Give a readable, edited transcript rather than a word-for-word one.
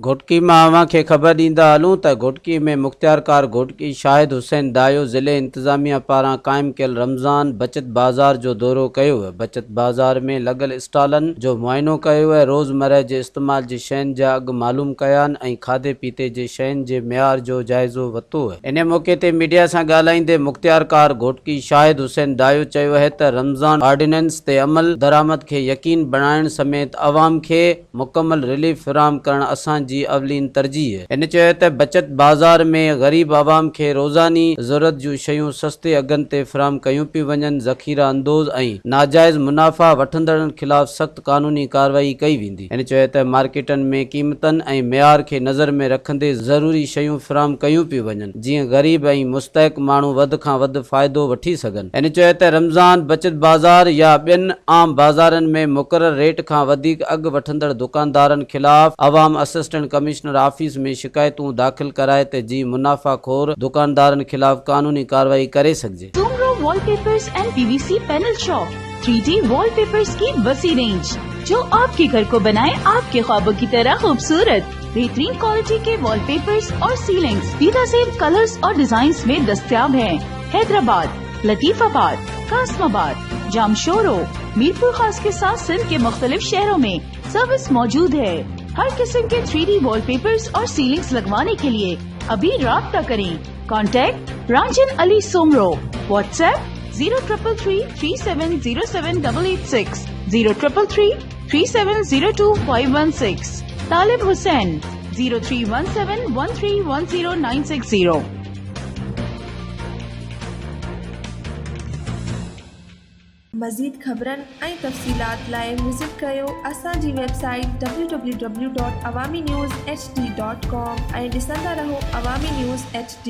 घोटकी मां अवां खे ख़बर ॾींदा हलूं त घोटकी में मुख़्तियारकार घोटकी शाहिद हुसैन दायो ज़िले इंतज़ामिया पारां क़ाइमु कयल रमज़ान बचत बाज़ार जो दौरो कयो। बचत बाज़ार में लॻल स्टॉलनि जो मुआइनो कयो। रोज़मर्रा जे इस्तेमाल जी शयुनि जा अघ मालूम कया ऐं खाधे पीते जे शयुनि जे मयार जो जाइज़ो वरितो। इन मौक़े ते मीडिया सां ॻाल्हाईंदे मुख़्तियारकार घोटकी शाहिद हुसैन दायो चयो है त रमज़ान ऑर्डिनेंस ते अमल दरामद खे यकीन बणाइण समेत अवाम खे मुकमल रिलीफ फ़राहम करण असांजी अवलीन तरजीह। इन चयो त बचत बाज़ार में ग़रीब आवाम खे रोज़ानी ज़रूरत जूं शयूं सस्ते अघनि ते फ़राहम कयूं पियूं वञनि। ज़ख़ीरा अंदोज़ ऐं नाजाइज़ मुनाफ़ा वठंदड़नि ख़िलाफ़ सख़्त क़ानूनी कार्रवाई कई वेंदी। इन चयो त मार्केटनि में क़ीमतनि ऐं मयार खे नज़र में रखंदे ज़रूरी शयूं फ़राहम कयूं पियूं वञनि जीअं ग़रीब ऐं मुस्तहिक माण्हू वधि खां वधि फ़ाइदो वठी सघनि। इन चयो त रमज़ान बचत बाज़ार या ॿियनि आम बाज़ारनि में मुक़रर रेट खां वधीक अघु वठंदड़ दुकानदारनि ख़िलाफ़ अवाम असिस्टेंट कमिश्नर ऑफिस में शिकायतूं दाख़िल कराए त जी मुनाफ़ाखोर दुकानदारनि ख़िलाफ़ कानूनी कार्रवाई करे सघिजे। Soomro wallpapers and PVC panel shop 3D wallpapers की वसी रेंज जो आपके घर को बनाए आपके ख्वाबों की तरह खूबसूरत। बेहतरीन क्वालिटी के वॉलपेपर्स और सीलिंग्स बेहतरीन कलर्स और डिजाइन्स में दस्तयाब हैं। हैदराबाद, लतीफाबाद, कासमाबाद, जामशोरो, मीरपुर खास के साथ सिंध के मुख्तलिफ शहरों में सर्विस मौजूद है। हर किस्म के 3D वॉलपेपर्स और सीलिंग्स लगवाने के लिए अभी राब्ता करें। कॉन्टैक्ट रंजन अली सोमरो। व्हाट्सएप 0333370786 03333702 तालिब हुसैन 0317131096 मज़ीद ख़बरनि ऐं तफ़सीलात लाइ विज़िट कयो असांजी वेबसाइट www.awamiNewsHD.com ऐं ॾिसंदा रहो अवामी न्यूज़ HD।